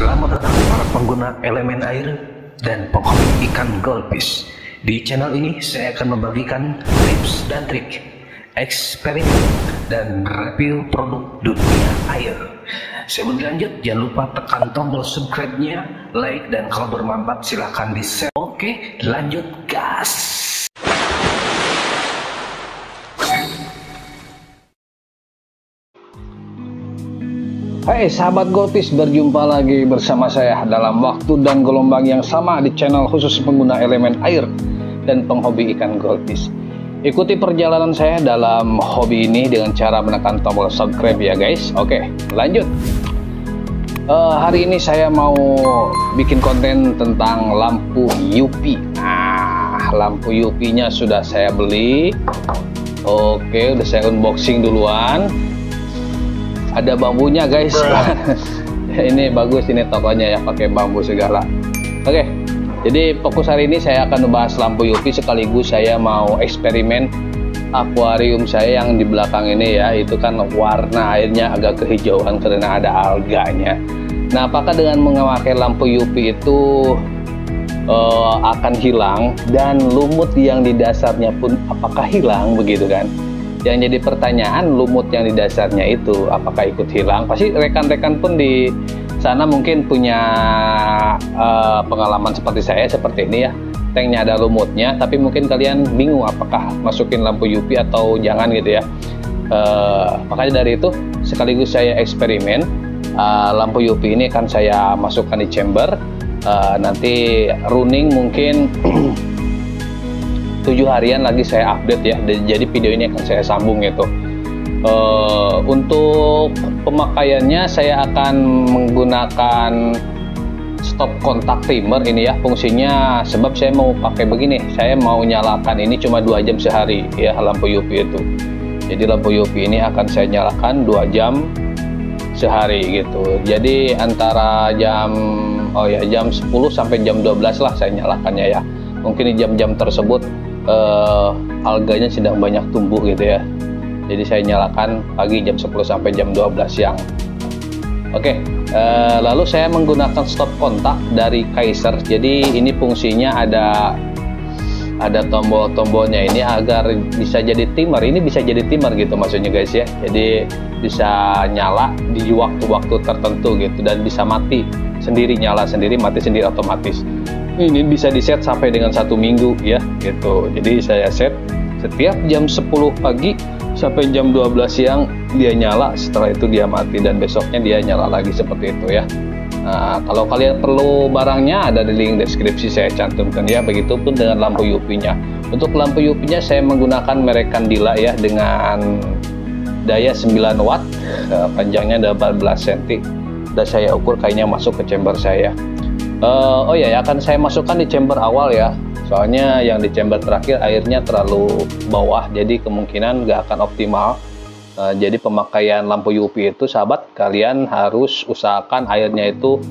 Selamat datang para pengguna elemen air dan penghobi ikan goldfish. Di channel ini saya akan membagikan tips dan trik, eksperimen, dan review produk dunia air. Sebelum lanjut, jangan lupa tekan tombol subscribe-nya, like, dan kalau bermanfaat silahkan di-share. Oke, lanjut gas. Hai sahabat goldfish, berjumpa lagi bersama saya dalam waktu dan gelombang yang sama di channel khusus pengguna elemen air dan penghobi ikan goldfish. Ikuti perjalanan saya dalam hobi ini dengan cara menekan tombol subscribe ya guys. Oke, lanjut. Hari ini saya mau bikin konten tentang lampu UV. Nah, lampu UV-nya sudah saya beli. Oke, udah saya unboxing duluan. Ada bambunya guys. Ini bagus ini tokonya ya, pakai bambu segala. Oke, jadi fokus hari ini saya akan membahas lampu UV, sekaligus saya mau eksperimen akuarium saya yang di belakang ini ya. Itu kan warna airnya agak kehijauan karena ada alganya. Nah, apakah dengan memakai lampu UV itu akan hilang, dan lumut yang di dasarnya pun apakah hilang, begitu kan? Yang jadi pertanyaan, lumut yang di dasarnya itu apakah ikut hilang? Pasti rekan-rekan pun di sana mungkin punya pengalaman seperti saya, seperti ini ya. Tanknya ada lumutnya, tapi mungkin kalian bingung apakah masukin lampu UV atau jangan gitu ya. Makanya dari itu sekaligus saya eksperimen. Lampu UV ini akan saya masukkan di chamber. Nanti running mungkin 7 harian lagi saya update ya. Jadi video ini akan saya sambung gitu. Untuk pemakaiannya saya akan menggunakan stop kontak timer ini ya fungsinya, sebab saya mau pakai begini, saya mau nyalakan ini cuma 2 jam sehari ya lampu UV itu. Jadi lampu UV ini akan saya nyalakan 2 jam sehari gitu. Jadi antara jam jam 10 sampai jam 12 lah saya nyalakannya ya. Mungkin di jam-jam tersebut alganya sedang banyak tumbuh gitu ya. Jadi saya nyalakan pagi jam 10 sampai jam 12 siang. Oke, lalu saya menggunakan stop kontak dari Kaiser. Jadi ini fungsinya ada tombol-tombolnya ini agar bisa jadi timer. Ini bisa jadi timer gitu maksudnya guys ya. Jadi bisa nyala di waktu-waktu tertentu gitu, dan bisa mati sendiri, nyala sendiri, mati sendiri otomatis. Ini bisa di set sampai dengan 1 minggu ya gitu. Jadi saya set setiap jam 10 pagi sampai jam 12 siang dia nyala, setelah itu dia mati, dan besoknya dia nyala lagi seperti itu ya. Nah, kalau kalian perlu barangnya ada di link deskripsi saya cantumkan ya. Begitupun dengan lampu UV-nya. Untuk lampu UV-nya saya menggunakan merek Candila ya, dengan daya 9 watt, panjangnya 18 cm. Dan saya ukur kayaknya masuk ke chamber saya. Oh ya, akan saya masukkan di chamber awal ya. Soalnya yang di chamber terakhir airnya terlalu bawah, jadi kemungkinan nggak akan optimal. Jadi pemakaian lampu UV itu sahabat, kalian harus usahakan airnya itu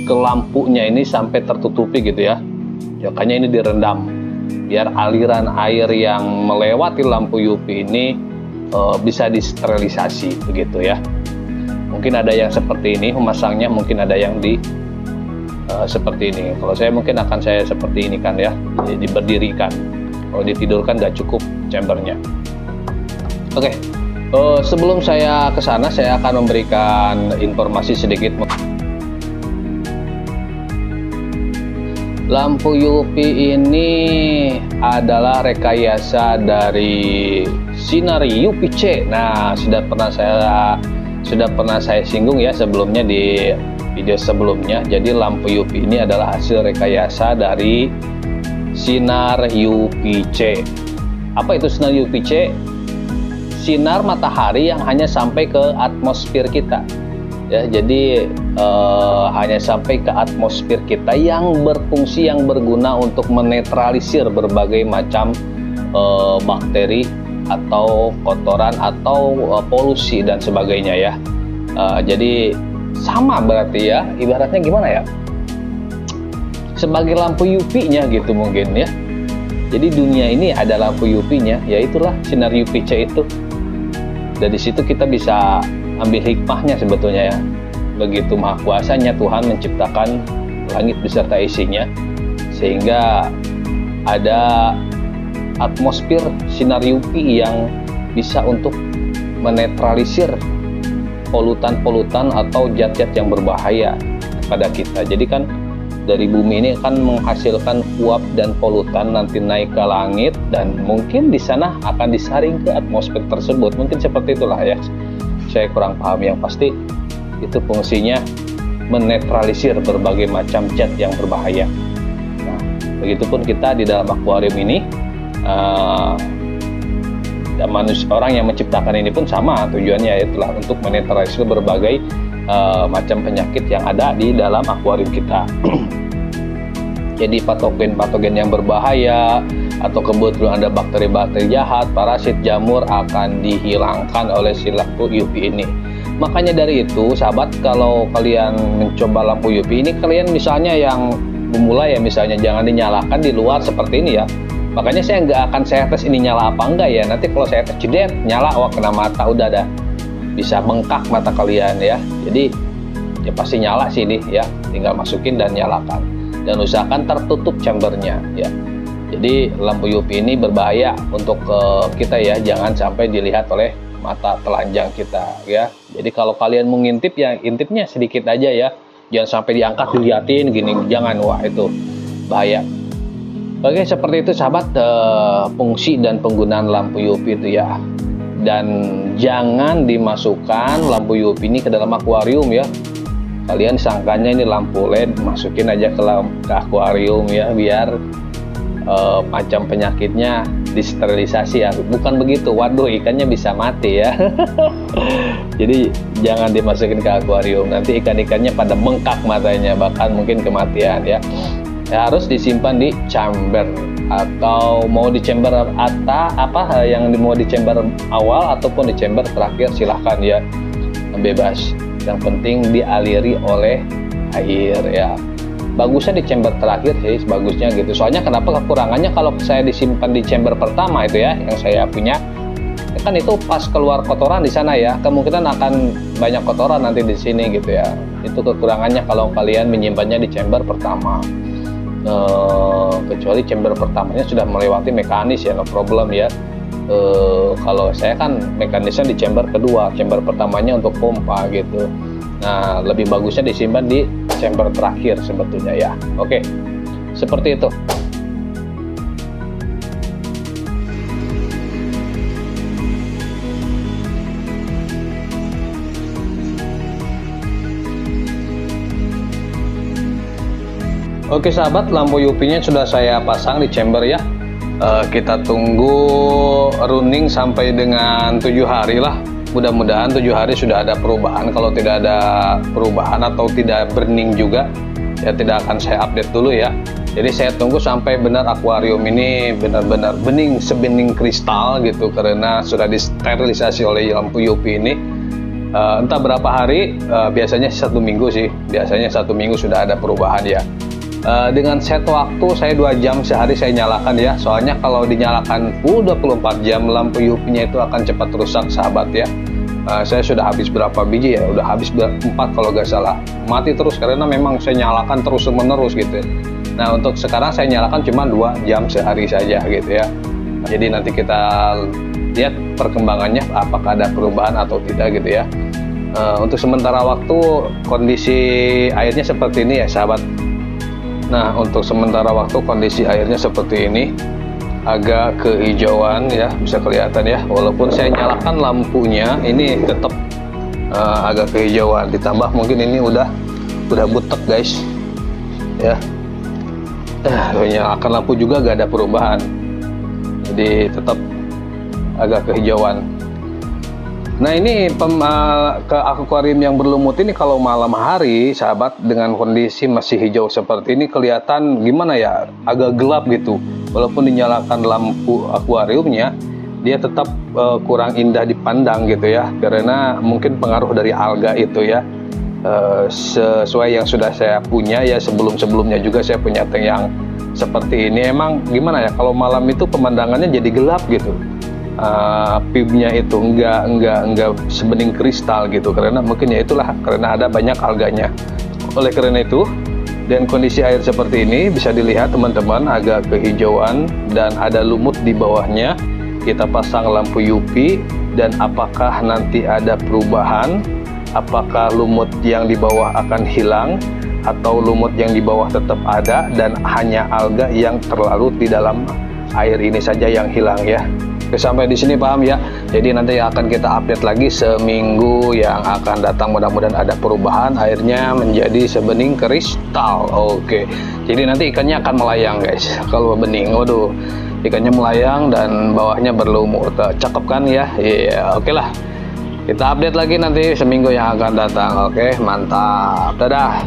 ke lampunya ini sampai tertutupi gitu ya. Makanya ini direndam biar aliran air yang melewati lampu UV ini bisa disterilisasi begitu ya. Mungkin ada yang seperti ini memasangnya, mungkin ada yang seperti ini. Kalau saya mungkin akan saya seperti ini kan ya, jadi berdirikan. Kalau ditidurkan nggak cukup chambernya. Oke, sebelum saya ke sana saya akan memberikan informasi sedikit. Lampu UV ini adalah rekayasa dari sinar UVC. Nah, sudah pernah saya singgung ya sebelumnya di video sebelumnya. Jadi lampu UV ini adalah hasil rekayasa dari sinar UVC. Apa itu sinar UVC? Sinar matahari yang hanya sampai ke atmosfer kita ya. Jadi hanya sampai ke atmosfer kita, yang berfungsi, yang berguna untuk menetralisir berbagai macam bakteri atau kotoran atau polusi dan sebagainya ya. Jadi sama berarti ya, ibaratnya gimana ya, sebagai lampu UV-nya gitu mungkin ya. Jadi dunia ini ada lampu UV-nya, yaitulah sinar UVC itu. Dari situ kita bisa ambil hikmahnya sebetulnya ya. begitu maha kuasanya Tuhan menciptakan langit beserta isinya, sehingga ada atmosfer sinar UV yang bisa untuk menetralisir polutan-polutan atau zat-zat yang berbahaya pada kita. Jadi kan dari bumi ini akan menghasilkan uap dan polutan nanti naik ke langit, dan mungkin di sana akan disaring ke atmosfer tersebut. Mungkin seperti itulah ya. Saya kurang paham, yang pasti itu fungsinya menetralisir berbagai macam zat yang berbahaya. Nah, begitupun kita di dalam akuarium ini, manusia, orang yang menciptakan ini pun sama tujuannya, itulah untuk menetralisir berbagai macam penyakit yang ada di dalam akuarium kita. Jadi patogen-patogen yang berbahaya atau kebetulan ada bakteri-bakteri jahat, parasit, jamur akan dihilangkan oleh si lampu UV ini. Makanya dari itu, sahabat, kalau kalian mencoba lampu UV ini, kalian misalnya yang memulai ya, misalnya jangan dinyalakan di luar seperti ini ya. Makanya saya nggak akan saya tes ini nyala apa enggak ya. Nanti kalau saya tes cedet, nyala, wah kena mata, udah ada. Bisa bengkak mata kalian ya. Jadi ya pasti nyala sih ini ya. Tinggal masukin dan nyalakan. Dan usahakan tertutup chambernya ya. Jadi lampu UV ini berbahaya untuk kita ya. Jangan sampai dilihat oleh mata telanjang kita ya. Jadi kalau kalian mau ngintip ya intipnya sedikit aja ya. Jangan sampai diangkat dilihatin gini. Jangan, wah itu bahaya. Oke, seperti itu sahabat, fungsi dan penggunaan lampu UV itu ya. Dan jangan dimasukkan lampu UV ini ke dalam akuarium ya. Kalian sangkanya ini lampu LED, masukin aja ke akuarium ya, biar macam penyakitnya disterilisasi ya. Bukan begitu, waduh ikannya bisa mati ya. Jadi jangan dimasukin ke akuarium, nanti ikan-ikannya pada bengkak matanya, bahkan mungkin kematian ya. Ya, harus disimpan di chamber, atau mau di chamber yang mau di chamber awal ataupun di chamber terakhir silahkan ya, bebas. Yang penting dialiri oleh air ya. Bagusnya di chamber terakhir sih, bagusnya gitu. Soalnya kenapa kekurangannya kalau saya disimpan di chamber pertama itu ya, yang saya punya kan itu pas keluar kotoran di sana ya, kemungkinan akan banyak kotoran nanti di sini gitu ya. Itu kekurangannya kalau kalian menyimpannya di chamber pertama. Kecuali chamber pertamanya sudah melewati mekanis ya, no problem ya. Kalau saya kan mekanisnya di chamber kedua, chamber pertamanya untuk pompa gitu. Nah, lebih bagusnya disimpan di chamber terakhir sebetulnya ya. Oke, seperti itu. Oke sahabat, lampu UV-nya sudah saya pasang di chamber ya. Kita tunggu running sampai dengan 7 hari lah. Mudah-mudahan 7 hari sudah ada perubahan. Kalau tidak ada perubahan atau tidak burning juga, ya tidak akan saya update dulu ya. Jadi saya tunggu sampai benar akuarium ini benar-benar bening, sebening kristal gitu, karena sudah disterilisasi oleh lampu UV ini. Entah berapa hari, biasanya 1 minggu sih. Biasanya 1 minggu sudah ada perubahan ya. Dengan set waktu saya 2 jam sehari saya nyalakan ya. Soalnya kalau dinyalakan full 24 jam lampu UV-nya itu akan cepat rusak sahabat ya. Saya sudah habis berapa biji ya, udah habis 4 kalau nggak salah. Mati terus karena memang saya nyalakan terus menerus gitu. Nah untuk sekarang saya nyalakan cuma 2 jam sehari saja gitu ya. Jadi nanti kita lihat perkembangannya apakah ada perubahan atau tidak gitu ya. Untuk sementara waktu kondisi airnya seperti ini ya sahabat. Nah untuk sementara waktu kondisi airnya seperti ini, agak kehijauan ya, bisa kelihatan ya, walaupun saya nyalakan lampunya ini tetap agak kehijauan, ditambah mungkin ini udah butek guys ya. Nyalakan lampu juga gak ada perubahan, jadi tetap agak kehijauan. Nah ini ke akuarium yang berlumut ini kalau malam hari sahabat, dengan kondisi masih hijau seperti ini kelihatan gimana ya, agak gelap gitu. Walaupun dinyalakan lampu akuariumnya, dia tetap kurang indah dipandang gitu ya, karena mungkin pengaruh dari alga itu ya. Sesuai yang sudah saya punya ya, sebelumnya juga saya punya tank yang seperti ini. Emang gimana ya, kalau malam itu pemandangannya jadi gelap gitu. PIB-nya itu enggak sebening kristal gitu, karena mungkin ya itulah karena ada banyak alganya. Oleh karena itu, dan kondisi air seperti ini bisa dilihat teman-teman agak kehijauan dan ada lumut di bawahnya. Kita pasang lampu UV dan apakah nanti ada perubahan, apakah lumut yang di bawah akan hilang atau lumut yang di bawah tetap ada dan hanya alga yang terlarut di dalam air ini saja yang hilang ya. Oke, sampai di sini paham ya. Jadi nanti akan kita update lagi seminggu yang akan datang, mudah-mudahan ada perubahan, airnya menjadi sebening kristal. Oke, jadi nanti ikannya akan melayang guys. Kalau bening, waduh, ikannya melayang dan bawahnya berlumut. Cakep kan ya? Iya, oke lah. Kita update lagi nanti seminggu yang akan datang. Oke, mantap. Dadah.